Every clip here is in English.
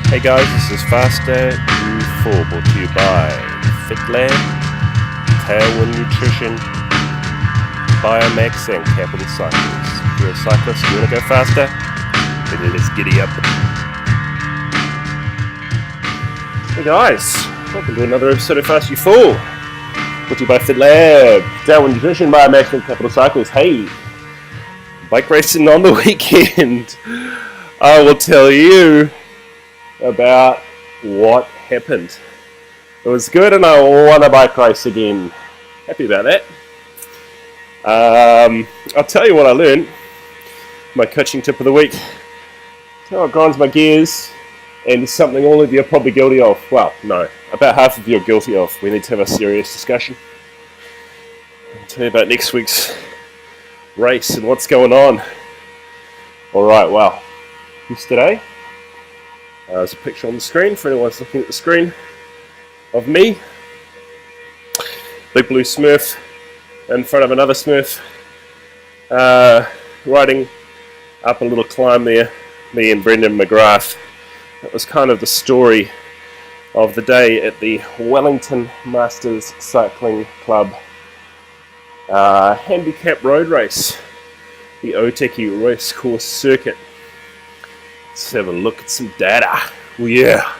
Hey guys, this is Faster U4 brought to you by FitLab, Tailwind Nutrition, Biomaxa and Capital Cycles. If you're a cyclist, you want to go faster? Then let's giddy up. Hey guys, welcome to another episode of Faster U4 brought to you by FitLab, Tailwind Nutrition, Biomaxa and Capital Cycles. Hey, bike racing on the weekend. I will tell you about what happened. It was good and I won a bike race again. Happy about that. I'll tell you what I learned. My coaching tip of the week. How it grinds my gears, and something all of you are probably guilty of. Well, no, about half of you are guilty of. We need to have a serious discussion. I'll tell you about next week's race and what's going on. Alright, well, yesterday, there's a picture on the screen for anyone who's looking at the screen of me. Big blue Smurf in front of another Smurf, riding up a little climb there, me and Brendan McGrath. That was kind of the story of the day at the Wellington Masters Cycling Club Handicap road race, the Otaki race course circuit. Let's have a look at some data. Oh yeah,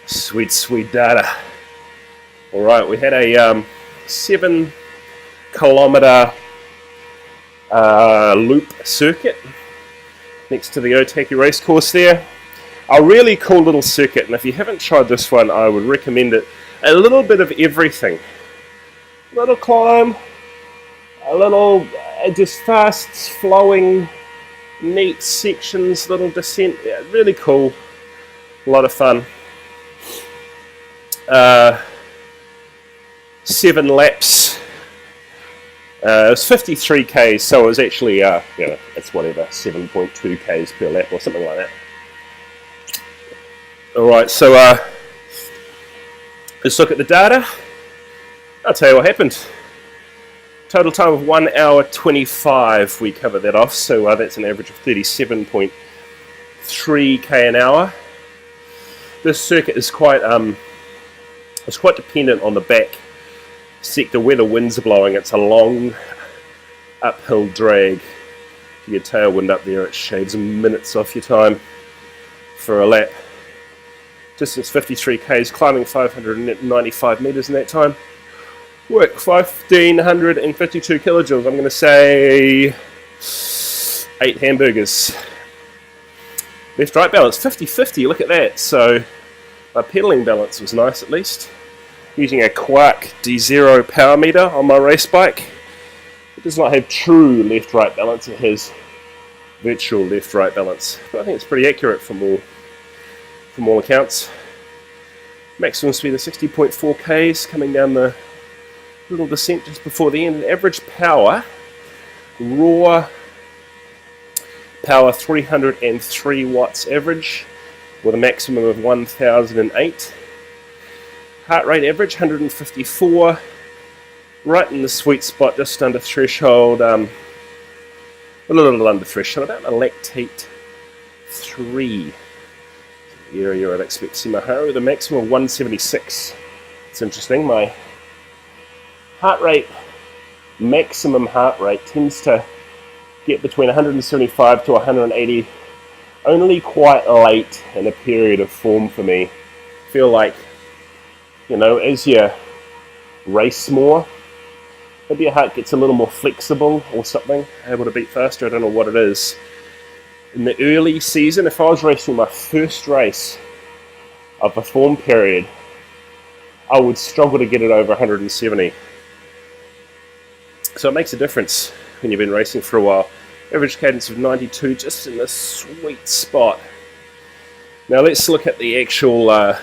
sweet data. Alright, we had a 7 kilometer loop circuit next to the Otaki race course there. A really cool little circuit, and if you haven't tried this one, I would recommend it. A little bit of everything. A little climb, a little just fast flowing, neat sections, little descent. Yeah, really cool. A lot of fun. 7 laps. It was 53 k's, so it was actually, it's whatever, 7.2 k's per lap or something like that. Alright, so let's look at the data. I'll tell you what happened. Total time of 1 hour 25, we covered that off, so that's an average of 37.3 k an hour. This circuit is quite dependent on the back sector where the winds are blowing. It's a long uphill drag. You get tailwind up there, it shaves minutes off your time for a lap. Distance 53 k's, climbing 595 meters in that time. Work 1,552 kilojoules. I'm going to say 8 hamburgers. Left-right balance 50-50. Look at that. So my pedaling balance was nice at least. Using a Quark D0 power meter on my race bike. It does not have true left-right balance. It has virtual left-right balance. But I think it's pretty accurate from all accounts. Maximum speed of 60.4 k's coming down the little descent just before the end. Average power, raw power 303 watts average with a maximum of 1008. Heart rate average 154, right in the sweet spot, just under threshold, a little under threshold, about a lactate 3. The area I'd expect to see my heart rate with a maximum of 176. It's interesting, my heart rate, maximum heart rate, tends to get between 175 to 180 only quite late in a period of form for me. I feel like, as you race more, maybe your heart gets a little more flexible or something, able to beat faster. I don't know what it is. In the early season, if I was racing my first race of a form period, I would struggle to get it over 170. So it makes a difference when you've been racing for a while. Average cadence of 92, just in the sweet spot. Now let's look at the actual,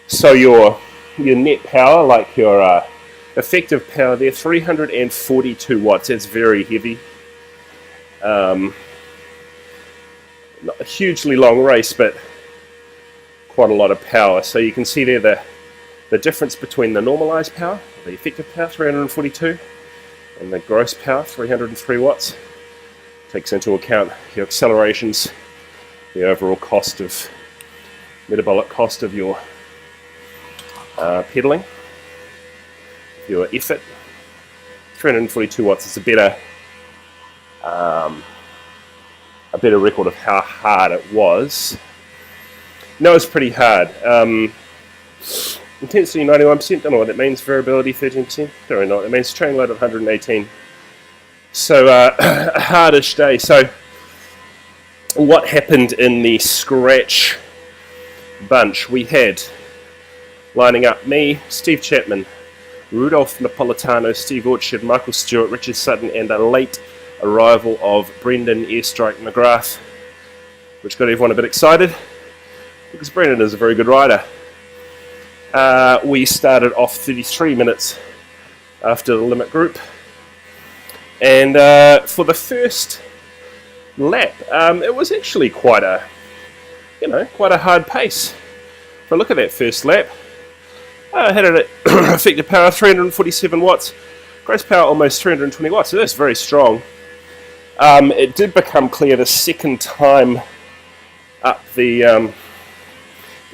so your net power, like your effective power there, 342 watts. That's very heavy. Not a hugely long race, but quite a lot of power. So you can see there the difference between the normalized power, the effective power, 342, and the gross power, 303 watts. Takes into account your accelerations the overall cost of metabolic cost of your pedaling, your effort. 342 watts is a better record of how hard it was. No, it's pretty hard. Intensity 91%, don't know what that means. Variability 13%, don't really know what that means. Training load of 118. So a hardish day. So what happened in the scratch bunch? We had lining up me, Steve Chapman, Rudolph Napolitano, Steve Orchard, Michael Stewart, Richard Sutton, and a late arrival of Brendan Airstrike McGrath, which got everyone a bit excited because Brendan is a very good rider. We started off 33 minutes after the limit group, and for the first lap, it was actually quite a hard pace. If I look at that first lap, I had it at effective power 347 watts, gross power almost 320 watts, so that's very strong. It did become clear the second time up the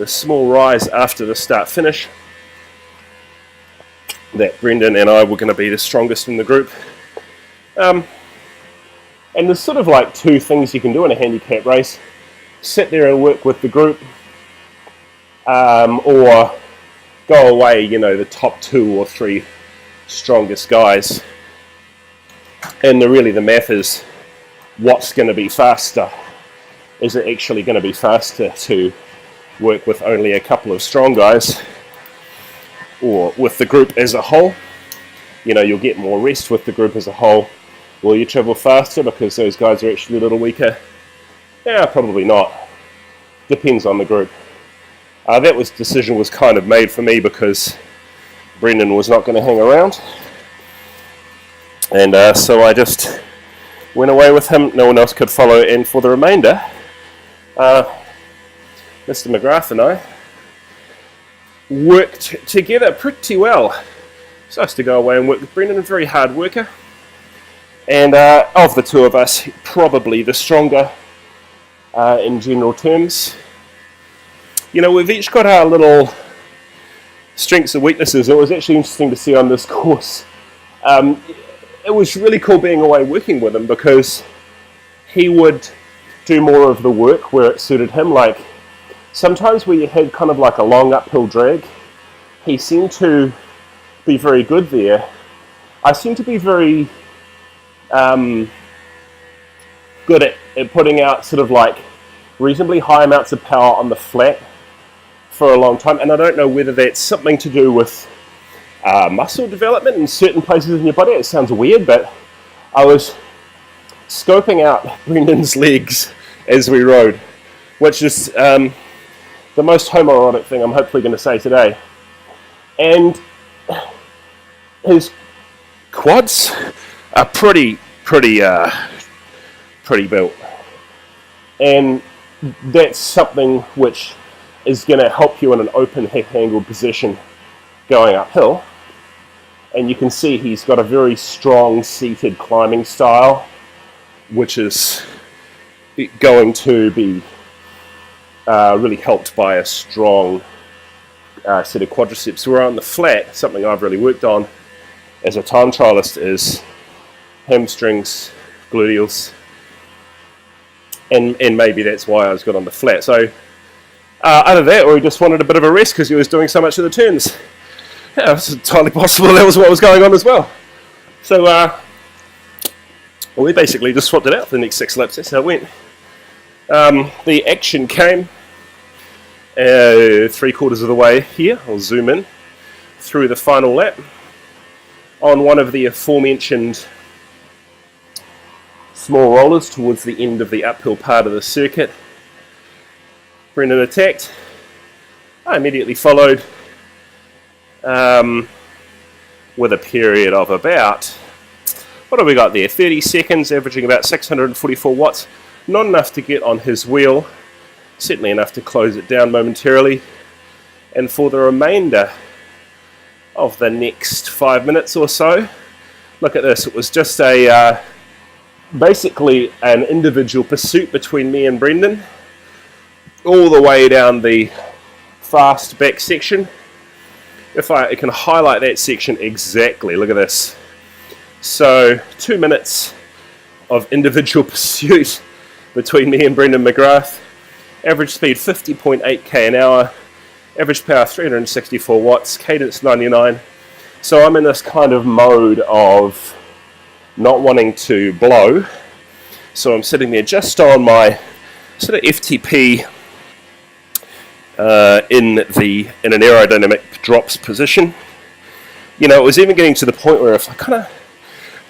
small rise after the start-finish that Brendan and I were going to be the strongest in the group. And there's sort of like two things you can do in a handicap race. Sit there and work with the group, or go away, the top 2 or 3 strongest guys. And really the math is, what's going to be faster? Is it actually going to be faster to work with only a couple of strong guys, or with the group as a whole? You'll get more rest with the group as a whole. Will you travel faster because those guys are actually a little weaker? Yeah, probably not. Depends on the group. That decision was kind of made for me because Brendan was not going to hang around, and so I just went away with him. No one else could follow, and for the remainder, Mr. McGrath and I worked together pretty well. It's nice to go away and work with Brendan, a very hard worker, and of the two of us, probably the stronger in general terms. We've each got our little strengths and weaknesses. It was actually interesting to see on this course. It was really cool being away working with him because he would do more of the work where it suited him. Like sometimes where you had kind of like a long uphill drag, he seemed to be very good there. I seem to be very good at putting out sort of like reasonably high amounts of power on the flat for a long time, and I don't know whether that's something to do with muscle development in certain places in your body. It sounds weird, but I was scoping out Brendan's legs as we rode, which is the most homoerotic thing I'm hopefully going to say today. And his quads are pretty built, and that's something which is going to help you in an open hip-angled position going uphill. And you can see he's got a very strong seated climbing style, which is going to be really helped by a strong set of quadriceps. Where on the flat, something I've really worked on as a time trialist is hamstrings, gluteals, and maybe that's why I was good on the flat. So either that, or he just wanted a bit of a rest because he was doing so much of the turns. Yeah, it's entirely possible that was what was going on as well. So we basically just swapped it out for the next 6 laps. That's how it went. The action came 3/4 of the way here. I'll zoom in through the final lap on one of the aforementioned small rollers towards the end of the uphill part of the circuit. Brendan attacked. I immediately followed with a period of about, what have we got there, 30 seconds, averaging about 644 watts. Not enough to get on his wheel, certainly enough to close it down momentarily. And for the remainder of the next 5 minutes or so, look at this, it was just a basically an individual pursuit between me and Brendan. all the way down the fast back section. If I can highlight that section exactly, look at this. So 2 minutes of individual pursuit between me and Brendan McGrath. Average speed 50.8k an hour. Average power 364 watts. Cadence 99. So I'm in this kind of mode of not wanting to blow. So I'm sitting there just on my sort of FTP in an aerodynamic drops position. You know, it was even getting to the point where if I kind of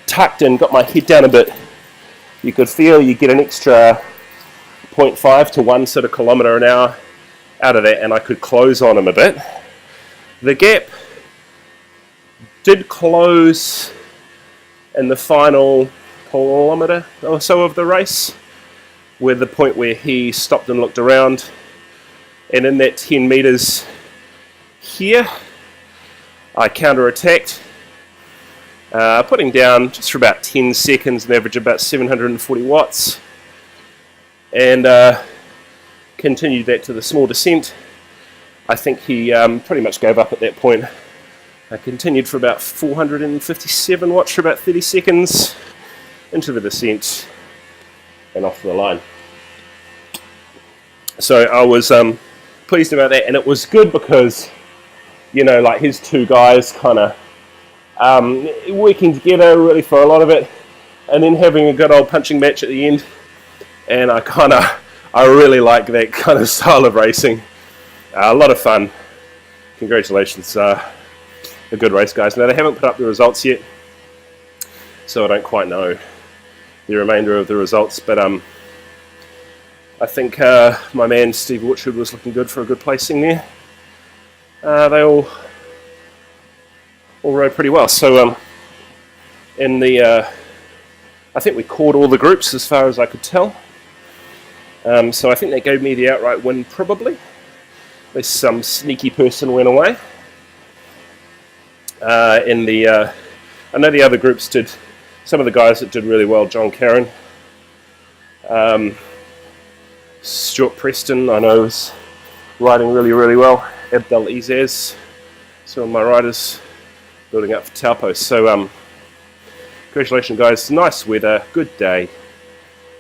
tucked in, got my head down a bit, you could feel you get an extra 0.5 to 1 sort of kilometre an hour out of that, and I could close on him a bit. The gap did close in the final kilometre or so of the race, where the point where he stopped and looked around, and in that 10 metres here, I counter-attacked, putting down just for about 10 seconds, an average of about 740 watts, and continued that to the small descent. I think he pretty much gave up at that point. I continued for about 457 watts for about 30 seconds into the descent and off the line. So I was pleased about that, and it was good because, you know, like his two guys kind of working together really for a lot of it, and then having a good old punching match at the end. And I really like that kind of style of racing. A lot of fun. Congratulations. A good race, guys. Now, they haven't put up the results yet, so I don't quite know the remainder of the results, but I think my man Steve Orchard was looking good for a good placing there. They all rode pretty well. So in the I think we caught all the groups as far as I could tell. So I think that gave me the outright win, probably. Unless some sneaky person went away. I know the other groups did, some of the guys that did really well, John Caron, Stuart Preston, I know, was riding really, really well. Abdel Izaz, some of my riders building up for Taupo. So congratulations, guys. Nice weather, good day,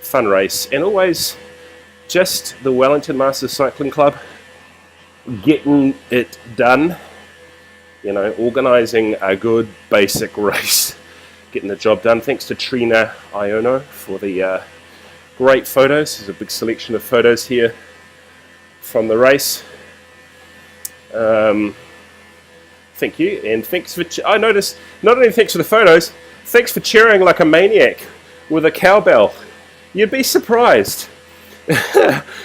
fun race, and always just the Wellington Masters Cycling Club getting it done. You know, organising a good basic race, getting the job done. Thanks to Trina Iono for the great photos. There's a big selection of photos here from the race. Thank you, and thanks for. I noticed not only thanks for the photos, thanks for cheering like a maniac with a cowbell. You'd be surprised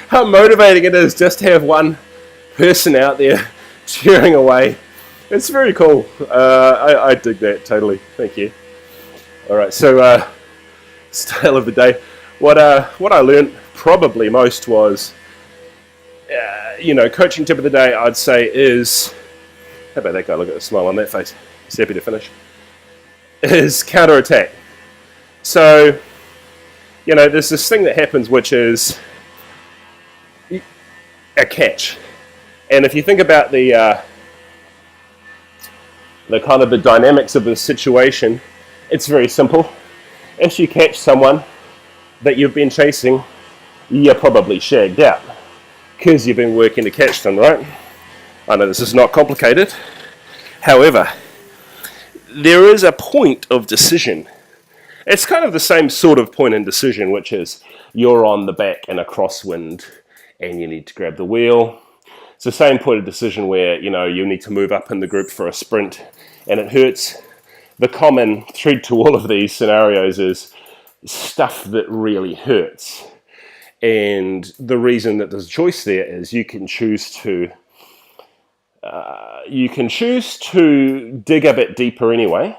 how motivating it is just to have one person out there cheering away. It's very cool. I dig that totally. Thank you. All right, so style of the day. What I learned probably most was, you know, coaching tip of the day, I'd say is, how about that guy? Look at the smile on that face. He's happy to finish. Is counter-attack. So, you know, there's this thing that happens which is a catch. And if you think about the kind of the dynamics of the situation, it's very simple. If you catch someone that you've been chasing, you're probably shagged out because you've been working to catch them, right? I know this is not complicated. However, there is a point of decision. It's kind of the same sort of point in decision, which is you're on the back in a crosswind and you need to grab the wheel. It's the same point of decision where, you know, you need to move up in the group for a sprint and it hurts. The common thread to all of these scenarios is stuff that really hurts. And the reason that there's a choice there is you can choose to dig a bit deeper anyway,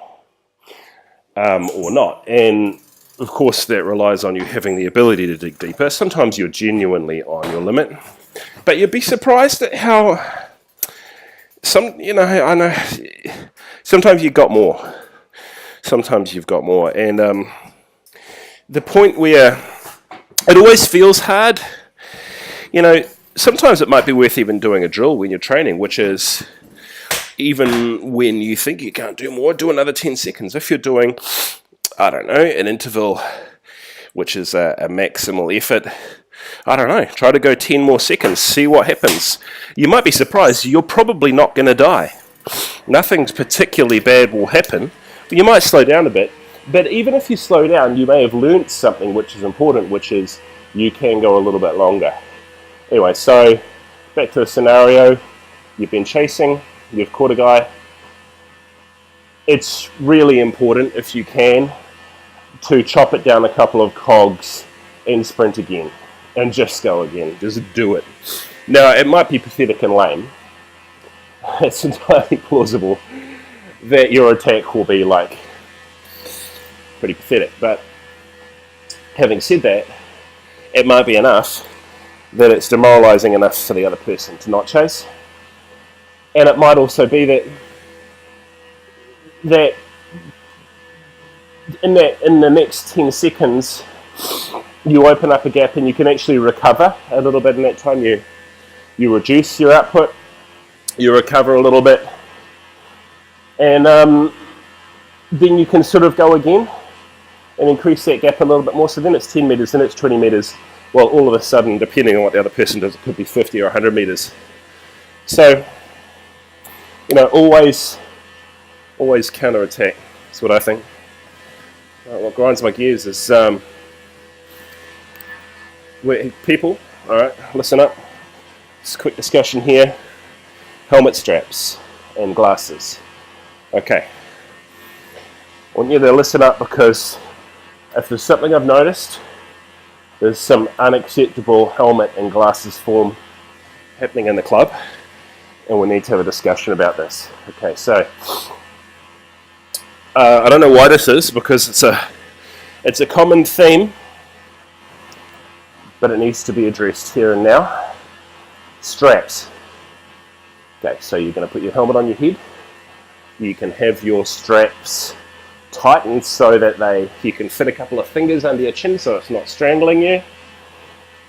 or not. And of course that relies on you having the ability to dig deeper. Sometimes you're genuinely on your limit, but you'd be surprised at how I know sometimes you've got more. And the point where it always feels hard, you know, sometimes it might be worth even doing a drill when you're training, which is even when you think you can't do more, do another 10 seconds. If you're doing, I don't know, an interval, which is a maximal effort, I don't know, try to go 10 more seconds, see what happens. You might be surprised, you're probably not going to die. Nothing particularly bad will happen, but you might slow down a bit. But even if you slow down, you may have learnt something which is important, which is you can go a little bit longer. Anyway, so back to the scenario. You've been chasing, you've caught a guy. It's really important, if you can, to chop it down a couple of cogs and sprint again. And just go again. Just do it. Now, it might be pathetic and lame. It's entirely plausible that your attack will be like pretty pathetic, but having said that, it might be enough that it's demoralizing enough for the other person to not chase, and it might also be that in the next 10 seconds you open up a gap and you can actually recover a little bit in that time. You reduce your output, you recover a little bit, and then you can sort of go again and increase that gap a little bit more. So then it's 10 meters, then it's 20 meters. Well, all of a sudden, depending on what the other person does, it could be 50 or 100 meters. So, always counter-attack. That's what I think. What grinds my gears is people, all right, listen up. Just a quick discussion here. Helmet straps and glasses. Okay. I want you to listen up, because if there's something I've noticed, there's some unacceptable helmet and glasses form happening in the club, and we need to have a discussion about this. Okay, so I don't know why this is, because it's a common theme, but it needs to be addressed here and now. Straps. Okay, so you're going to put your helmet on your head. You can have your straps tightened so that you can fit a couple of fingers under your chin so it's not strangling you.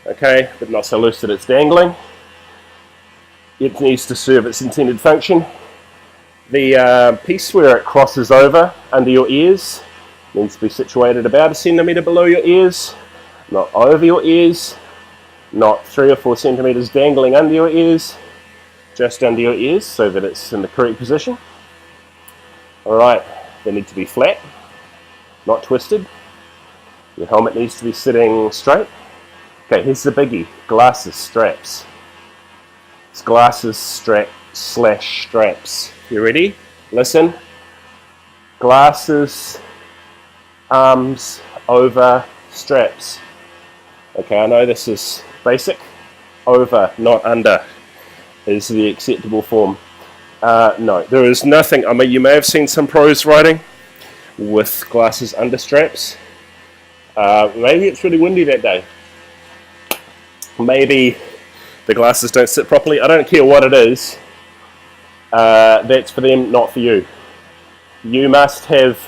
Okay, but not so loose that it's dangling. It needs to serve its intended function. The piece where it crosses over under your ears needs to be situated about 1 centimetre below your ears, not over your ears, not 3 or 4 centimetres dangling under your ears, just under your ears so that it's in the correct position. Alright, they need to be flat, not twisted. Your helmet needs to be sitting straight. Okay, here's the biggie, glasses, straps. It's glasses, straps. You ready? Listen. Glasses, arms over straps. Okay, I know this is basic. Over, not under, is the acceptable form. No, there is nothing. I mean, you may have seen some pros riding with glasses under straps. Maybe it's really windy that day. Maybe the glasses don't sit properly. I don't care what it is. That's for them, not for you. You must have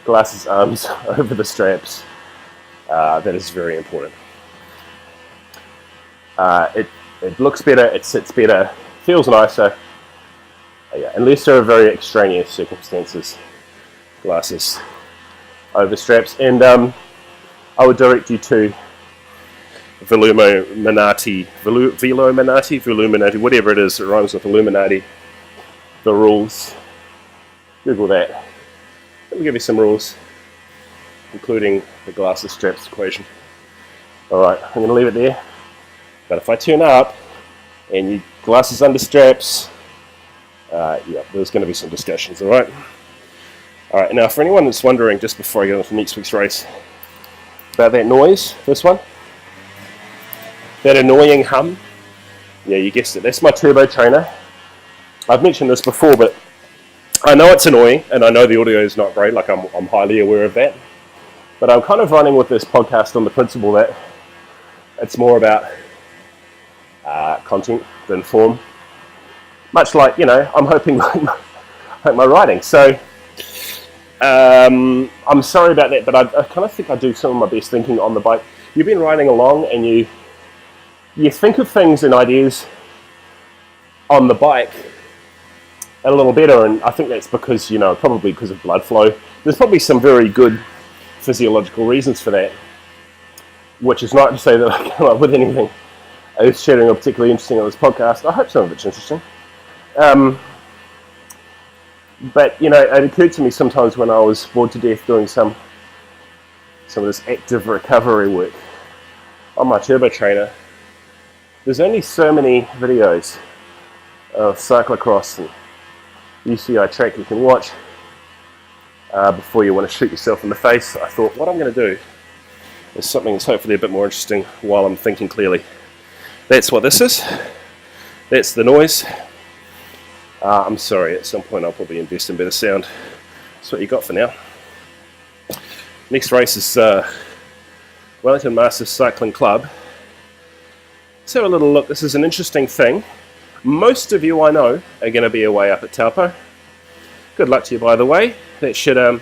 glasses arms over the straps. That is very important. It looks better, it sits better, feels nicer. Yeah, unless there are very extraneous circumstances. Glasses over straps. And I would direct you to Veluminati, whatever it is that rhymes with Illuminati. The rules. Google that. Let me give you some rules, including the glasses straps equation. Alright, I'm going to leave it there. But if I turn up and you glasses under straps, yeah, there's going to be some discussions, alright? Alright, now for anyone that's wondering, just before I go on to next week's race, about that noise, this one, that annoying hum, yeah, you guessed it, that's my turbo trainer. I've mentioned this before, but I know it's annoying, and I know the audio is not great, like I'm highly aware of that, but I'm kind of running with this podcast on the principle that it's more about content than form. Much like, I'm hoping like my writing. So, I'm sorry about that, but I kind of think I do some of my best thinking on the bike. You've been riding along and you you think of things and ideas on the bike a little better, and I think that's because, probably because of blood flow. There's probably some very good physiological reasons for that, which is not to say that I come up with anything earth-shattering or particularly interesting on this podcast. I hope some of it's interesting. But, it occurred to me sometimes when I was bored to death doing some of this active recovery work on my turbo trainer, there's only so many videos of cyclocross and UCI track you can watch before you want to shoot yourself in the face. I thought, what I'm going to do is something that's hopefully a bit more interesting while I'm thinking clearly. That's what this is. That's the noise. I'm sorry, at some point I'll probably invest in better sound. That's what you got for now. Next race is Wellington Masters Cycling Club. Let's have a little look. This is an interesting thing. Most of you I know are going to be away up at Taupo. Good luck to you, by the way. That should they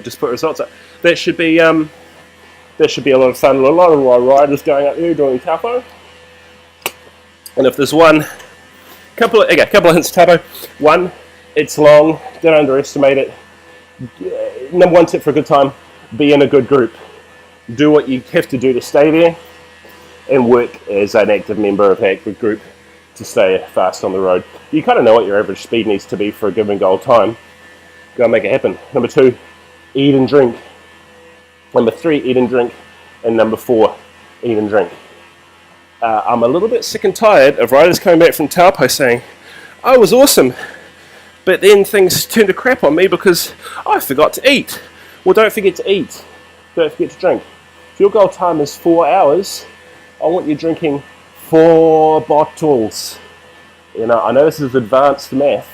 just put results up. That should be a lot of fun. A lot of riders going up there doing Taupo. And if there's one, couple of hints, Taupo. One, it's long. Don't underestimate it. Number one tip for a good time: be in a good group. Do what you have to do to stay there, and work as an active member of that good group to stay fast on the road. You kind of know what your average speed needs to be for a given goal time. Go and make it happen. Number two, eat and drink. Number three, eat and drink. And number four, eat and drink. I'm a little bit sick and tired of riders coming back from Taupo saying, "I was awesome, but then things turned to crap on me because I forgot to eat." Well, don't forget to eat. Don't forget to drink. If your goal time is 4 hours, I want you drinking 4 bottles. I know this is advanced math,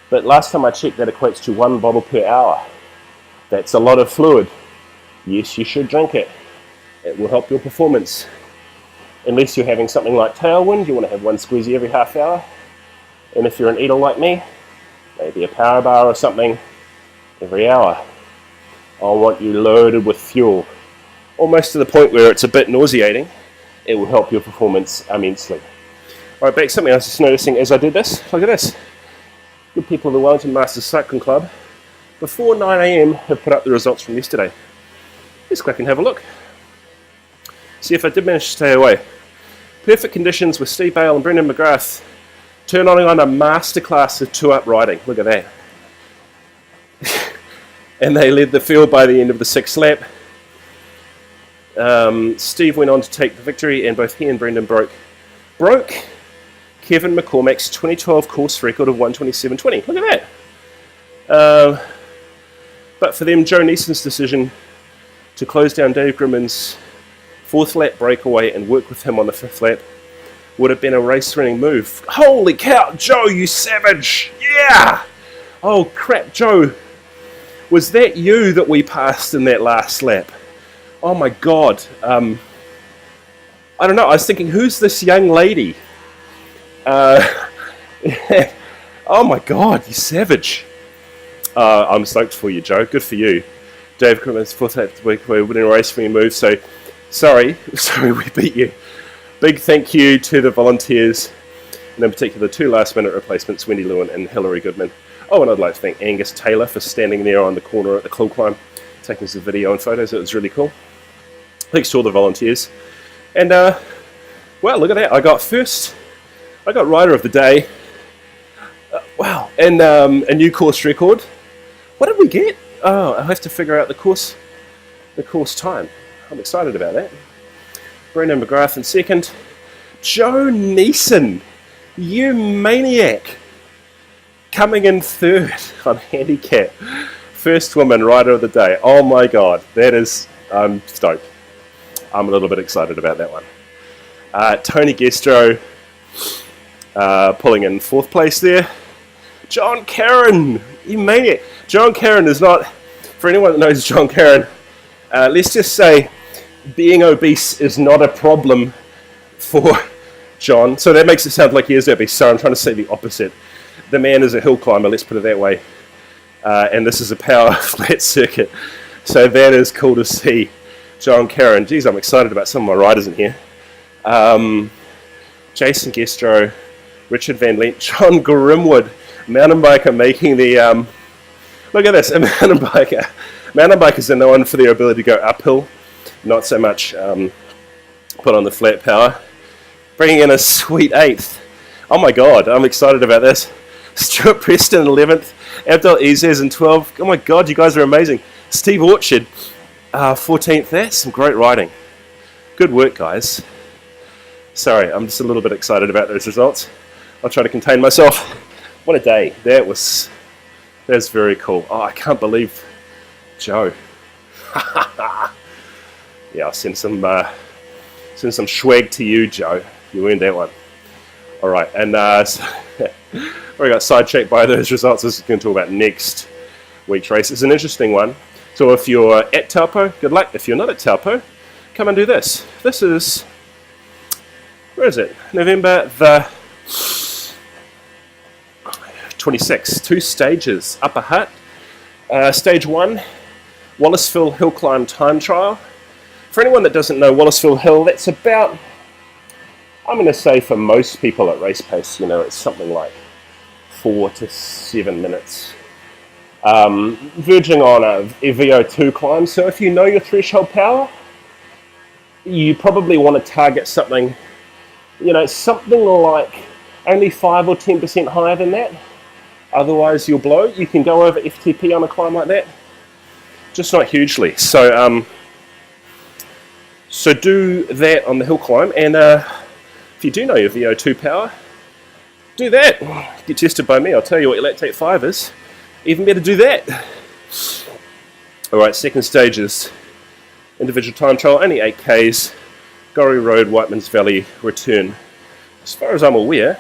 but last time I checked, that equates to 1 bottle per hour. That's a lot of fluid. Yes, you should drink it. It will help your performance. Unless you're having something like Tailwind, you want to have 1 squeezy every half hour. And if you're an eater like me, maybe a power bar or something every hour. I want you loaded with fuel, almost to the point where it's a bit nauseating. It will help your performance immensely. All right, back something I was just noticing as I did this. Look at this. Good people of the Wellington Masters Cycling Club, before 9 a.m, have put up the results from yesterday. Let's click and have a look. See if I did manage to stay away. Perfect conditions with Steve Bale and Brendan McGrath turning on a masterclass of 2-up riding. Look at that. And they led the field by the end of the 6th lap. Steve went on to take the victory, and both he and Brendan broke Kevin McCormack's 2012 course record of 1:27:20. Look at that. But for them, Joe Neeson's decision to close down Dave Grimmon's 4th lap breakaway and work with him on the 5th lap would have been a race-winning move. Holy cow, Joe, you savage! Yeah! Oh crap, Joe. Was that you that we passed in that last lap? Oh my God. I don't know, I was thinking, who's this young lady? Oh my God, you savage. I'm stoked for you, Joe. Good for you. Dave Grimmon's 4th lap breakaway winning a race-winning move, so sorry we beat you. Big thank you to the volunteers, and in particular 2 last-minute replacements, Wendy Lewin and Hilary Goodman. Oh, and I'd like to thank Angus Taylor for standing there on the corner at the Cool Climb, taking some video and photos. It was really cool. Thanks to all the volunteers. And, well, look at that. I got Rider of the Day. Wow. And a new course record. What did we get? Oh, I'll have to figure out the course time. I'm excited about that. Brendan McGrath in 2nd. Joe Neeson, you maniac, coming in 3rd on Handicap. First woman Rider of the Day. Oh my God, I'm stoked. I'm a little bit excited about that one. Tony Gestro pulling in 4th place there. John Caron, you maniac. John Caron is not, for anyone that knows John Caron, let's just say being obese is not a problem for John. So that makes it sound like he is obese. So I'm trying to say the opposite. The man is a hill climber, let's put it that way. And this is a power flat circuit. So that is cool to see John Caron. Geez, I'm excited about some of my riders in here. Jason Gestro, Richard Van Lent, John Grimwood, mountain biker making the, look at this, a mountain biker. Mountain bikers are known for their ability to go uphill, not so much put on the flat power. Bringing in a sweet 8th. Oh my god, I'm excited about this. Stuart Preston 11th, Abdul Izez in 12th. Oh my god, you guys are amazing. Steve Orchard 14th. That's some great riding. Good work, guys. Sorry, I'm just a little bit excited about those results. I'll try to contain myself. What a day. That's very cool. Oh, I can't believe Joe. Yeah, I'll send some swag to you, Joe. You earned that one. All right, and we got sidetracked by those results. This is going to talk about next week's race. It's an interesting one. So if you're at Taupo, good luck. If you're not at Taupo, come and do this. This is, where is it? November the 26th. 2 stages. Upper Hutt. Stage 1, Wallaceville Hill Climb Time Trial. For anyone that doesn't know Wallaceville Hill, that's about, I'm going to say for most people at race pace, you know, it's something like 4 to 7 minutes. Verging on a VO2 climb. So if you know your threshold power, you probably want to target something, you know, something like only 5 or 10% higher than that. Otherwise you'll blow. You can go over FTP on a climb like that, just not hugely. So so do that on the hill climb, and if you do know your VO2 power, do that. Get tested by me. I'll tell you what your lactate 5 is. Even better, do that. All right, second stage is individual time trial, only 8Ks, Gorrie Road, Whiteman's Valley return. As far as I'm aware,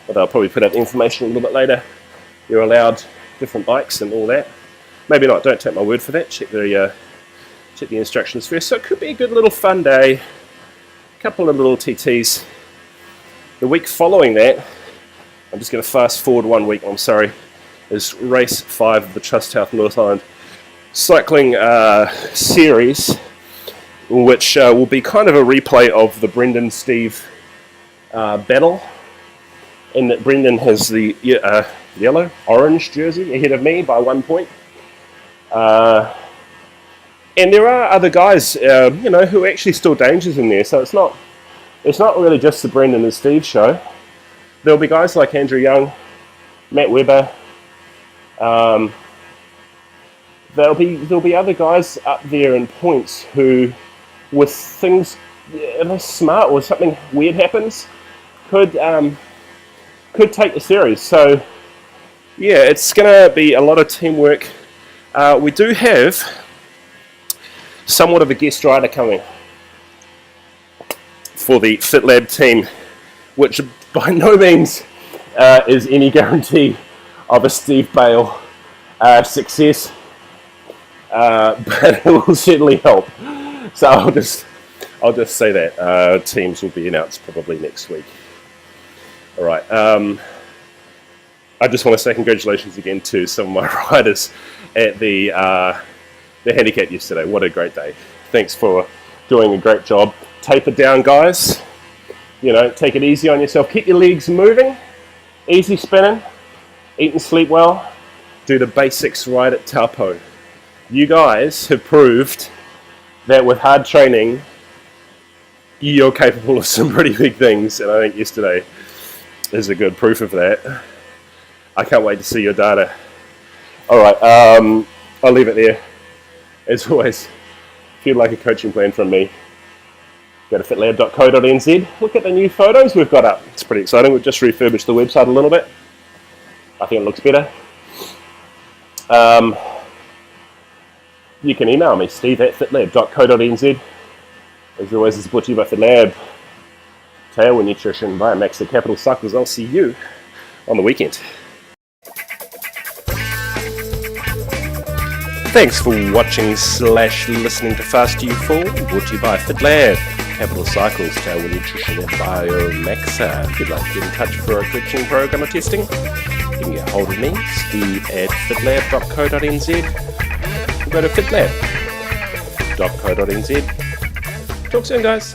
but I'll probably put out the information a little bit later, you're allowed different bikes and all that. Maybe not, don't take my word for that. Check the instructions first. So it could be a good little fun day. A couple of little TTs. The week following that, I'm just going to fast forward 1 week, I'm sorry, is race 5 of the Trust Health North Island Cycling Series, which will be kind of a replay of the Brendan-Steve battle, in that Brendan has the orange jersey ahead of me by 1 point. And there are other guys, you know, who are actually still dangers in there. So it's not really just the Brendan and Steve show. There'll be guys like Andrew Young, Matt Webber. There'll be other guys up there in points who, with things, if they're smart or something weird happens, could take the series. So yeah, it's gonna be a lot of teamwork. We do have somewhat of a guest rider coming for the FitLab team, which by no means is any guarantee of a Steve Bale success, but it will certainly help. So I'll just say that teams will be announced probably next week. All right. I just want to say congratulations again to some of my riders at the Handicap yesterday. What a great day. Thanks for doing a great job. Taper down, guys. You know, take it easy on yourself. Keep your legs moving. Easy spinning. Eat and sleep well. Do the basics right at Taupo. You guys have proved that with hard training, you're capable of some pretty big things. And I think yesterday is a good proof of that. I can't wait to see your data. All right, I'll leave it there. As always, if you'd like a coaching plan from me, go to fitlab.co.nz. Look at the new photos we've got up. It's pretty exciting. We've just refurbished the website a little bit. I think it looks better. You can email me, steve@fitlab.co.nz. As always, it's brought to you by FitLab, Tailwind Nutrition, Biomaxa, Capital Cycles. I'll see you on the weekend. Thanks for watching / listening to Fast You Fall, brought to you by FitLab, Capital Cycles, Tailwind Nutrition, and Biomaxa. If you'd like to get in touch for a coaching program or testing, you can get hold of me, steve@fitlab.co.nz. Go to fitlab.co.nz. Talk soon, guys.